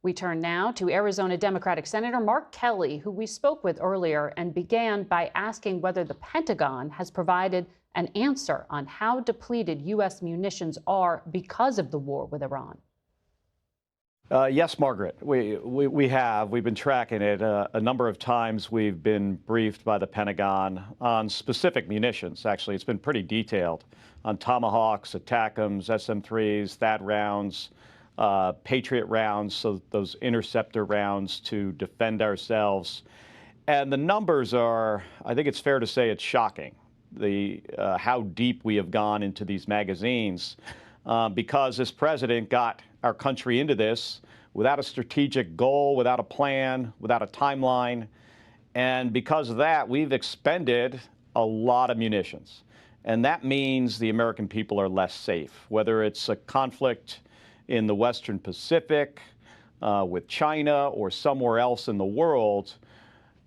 We turn now to Arizona Democratic Senator Mark Kelly, who we spoke with earlier, and began by asking whether the Pentagon has provided an answer on how depleted U.S. munitions are because of the war with Iran. Yes, Margaret, we have. We've been tracking it. A number of times we've been briefed by the Pentagon on specific munitions. Actually, it's been pretty detailed on Tomahawks, ATACMS, SM-3s, THAAD rounds, Patriot rounds, so those interceptor rounds to defend ourselves. And the numbers are, I think it's fair to say it's shocking, how deep we have gone into these magazines, because this president got our country into this without a strategic goal, without a plan, without a timeline. And because of that, we've expended a lot of munitions. And that means the American people are less safe, whether it's a conflict in the Western Pacific with China or somewhere else in the world.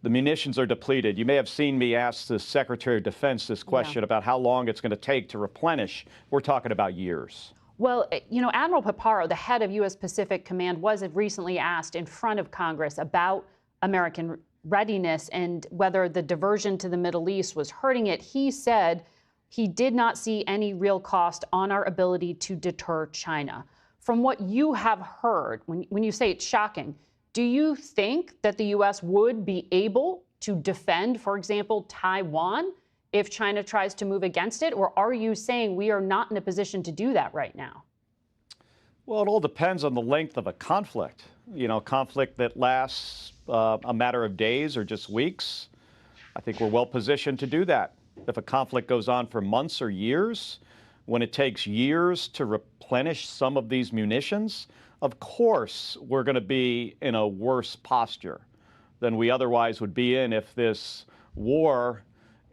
The munitions are depleted. You may have seen me ask the Secretary of Defense this question about how long it's going to take to replenish. We're talking about years. Well, you know, Admiral Paparo, the head of U.S. Pacific Command, was recently asked in front of Congress about American readiness and whether the diversion to the Middle East was hurting it. He said he did not see any real cost on our ability to deter China. From what you have heard, when you say it's shocking, do you think that the U.S. would be able to defend, for example, Taiwan if China tries to move against it? Or are you saying we are not in a position to do that right now? Well, it all depends on the length of a conflict. You know, conflict that lasts a matter of days or just weeks. I think we're well positioned to do that. If a conflict goes on for months or years, when it takes years to replenish some of these munitions, of course we're going to be in a worse posture than we otherwise would be in if this war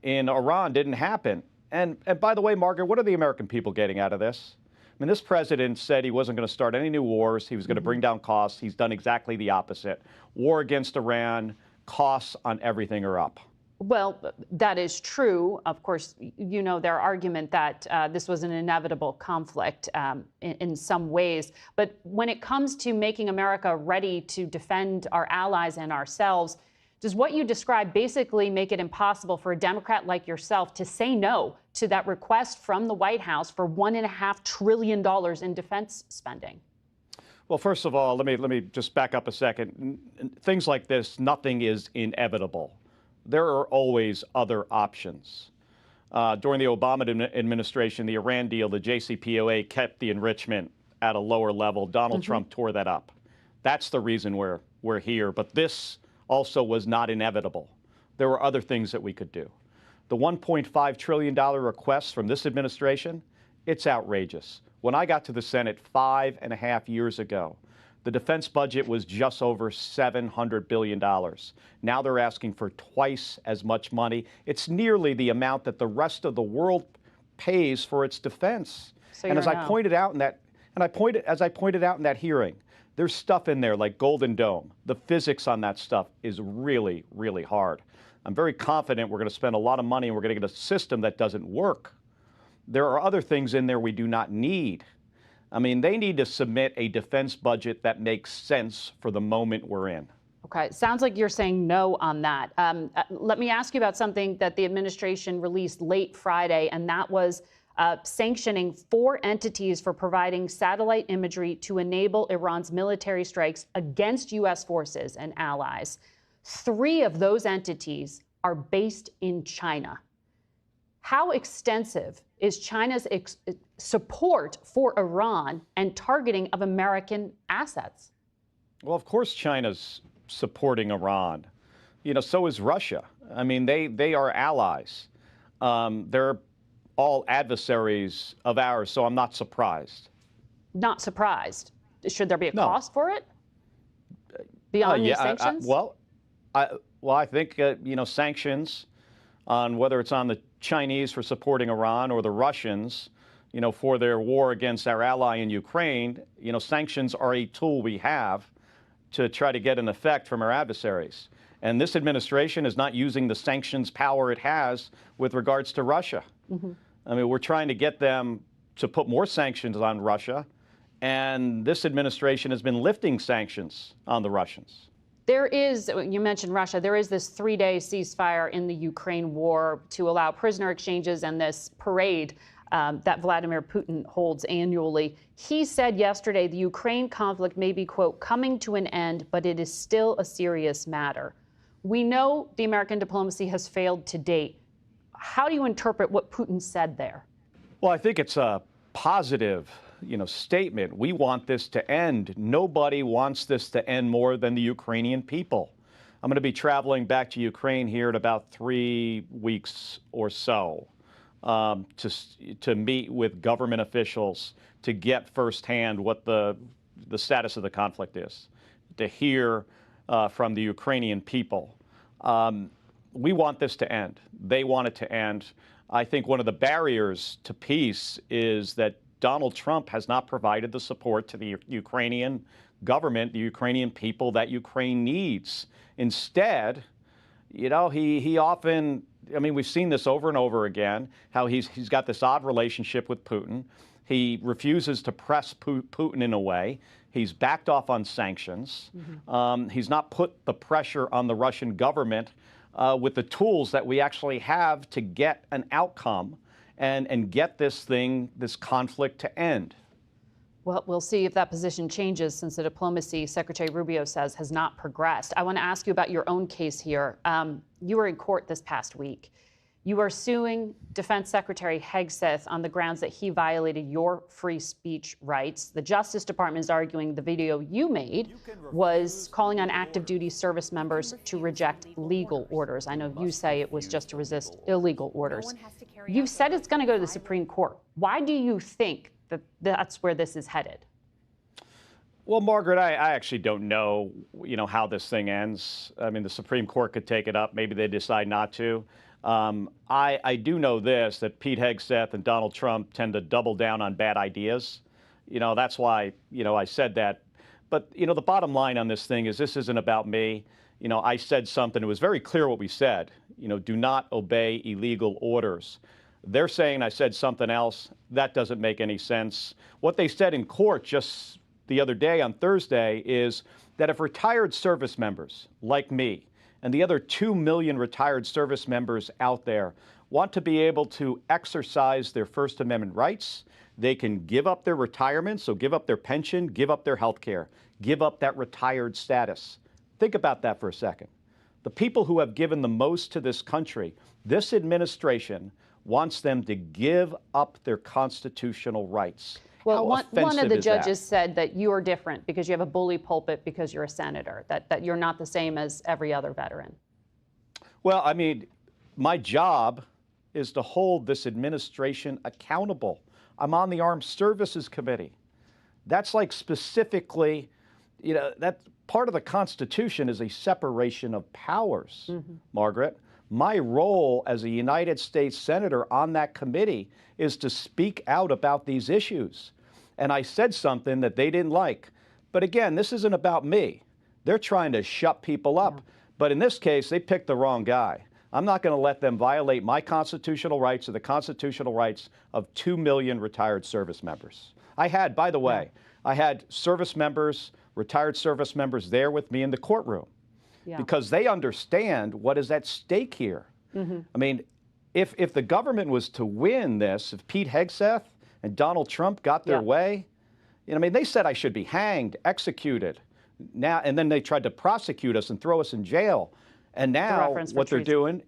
in Iran didn't happen. And by the way, Margaret, what are the American people getting out of this? I mean, this president said he wasn't going to start any new wars. He was going to bring down costs. He's done exactly the opposite. War against Iran, costs on everything are up. Well, that is true. Of course, you know, their argument that this was an inevitable conflict in some ways. But when it comes to making America ready to defend our allies and ourselves, does what you describe basically make it impossible for a Democrat like yourself to say no to that request from the White House for $1.5 trillion in defense spending? Well, first of all, let me just back up a second. Things like this, nothing is inevitable. There are always other options. During the Obama administration, the Iran deal, the JCPOA kept the enrichment at a lower level. Donald Trump tore that up. That's the reason we're here. But this also was not inevitable. There were other things that we could do. The $1.5 trillion request from this administration, it's outrageous. When I got to the Senate 5.5 years ago, the defense budget was just over $700 billion. Now they're asking for twice as much money. It's nearly the amount that the rest of the world pays for its defense. So and as I pointed out in that, as I pointed out in that hearing, there's stuff in there like Golden Dome. The physics on that stuff is really, really hard. I'm very confident we're going to spend a lot of money and we're going to get a system that doesn't work. There are other things in there we do not need. I mean, they need to submit a defense budget that makes sense for the moment we're in. Okay, sounds like you're saying no on that. Let me ask you about something that the administration released late Friday, and that was sanctioning 4 entities for providing satellite imagery to enable Iran's military strikes against U.S. forces and allies. 3 of those entities are based in China. How extensive is China's support for Iran and targeting of American assets? Well, of course China's supporting Iran. You know, so is Russia. I mean, they are allies. They're all adversaries of ours, so I'm not surprised. Not surprised. Should there be a cost for it? Beyond these sanctions? I think, you know, sanctions on whether it's on the Chinese for supporting Iran or the Russians, you know, for their war against our ally in Ukraine, you know, sanctions are a tool we have to try to get an effect from our adversaries. And this administration is not using the sanctions power it has with regards to Russia. I mean, we're trying to get them to put more sanctions on Russia and this administration has been lifting sanctions on the Russians. There is, you mentioned Russia, there is this 3-day ceasefire in the Ukraine war to allow prisoner exchanges and this parade that Vladimir Putin holds annually. He said yesterday the Ukraine conflict may be, quote, coming to an end, but it is still a serious matter. We know the American diplomacy has failed to date. How do you interpret what Putin said there? Well, I think it's a positive, statement. We want this to end. Nobody wants this to end more than the Ukrainian people. I'm going to be traveling back to Ukraine here in about 3 weeks or so to meet with government officials to get firsthand what the status of the conflict is, to hear from the Ukrainian people. We want this to end. They want it to end. I think one of the barriers to peace is that Donald Trump has not provided the support to the Ukrainian government, the Ukrainian people that Ukraine needs. Instead, he often, we've seen this over and over again, how he's got this odd relationship with Putin. He refuses to press Putin in a way. He's backed off on sanctions. He's not put the pressure on the Russian government with the tools that we actually have to get an outcome and get this conflict to end. Well, we'll see if that position changes since the diplomacy, Secretary Rubio says, has not progressed. I want to ask you about your own case here. You were in court this past week. You are suing Defense Secretary Hegseth on the grounds that he violated your free speech rights. The Justice Department is arguing the video you made was calling on active duty service members to reject legal orders. I know you say it was just to resist illegal orders. You've said it's going to go to the Supreme Court. Why do you think that that's where this is headed? Well, Margaret, I actually don't know, how this thing ends. The Supreme Court could take it up. Maybe they decide not to. I do know this, that Pete Hegseth and Donald Trump tend to double down on bad ideas. That's why, I said that. But, the bottom line on this thing is this isn't about me. I said something. It was very clear what we said. Do not obey illegal orders. They're saying I said something else. That doesn't make any sense. What they said in court just the other day on Thursday is that if retired service members like me and the other 2 million retired service members out there want to be able to exercise their First Amendment rights, they can give up their retirement, so give up their pension, give up their health care, give up that retired status. Think about that for a second. The people who have given the most to this country, this administration wants them to give up their constitutional rights. Well, one of the judges said that you are different because you have a bully pulpit because you're a senator, that you're not the same as every other veteran. Well, my job is to hold this administration accountable. I'm on the Armed Services Committee. That's like specifically, that part of the Constitution is a separation of powers, Margaret. My role as a United States Senator on that committee is to speak out about these issues. And I said something that they didn't like. But again, this isn't about me. They're trying to shut people up. But in this case, they picked the wrong guy. I'm not going to let them violate my constitutional rights or the constitutional rights of 2 million retired service members. I had, by the way, I had service members, retired service members there with me in the courtroom. Because they understand what is at stake here. If the government was to win this, if Pete Hegseth and Donald Trump got their way, they said I should be hanged, executed, and then they tried to prosecute us and throw us in jail. And now what they're doing,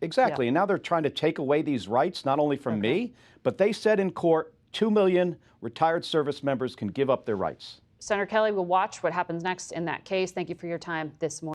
exactly. And now they're trying to take away these rights, not only from me, but they said in court, 2 million retired service members can give up their rights. Senator Kelly, we'll watch what happens next in that case. Thank you for your time this morning.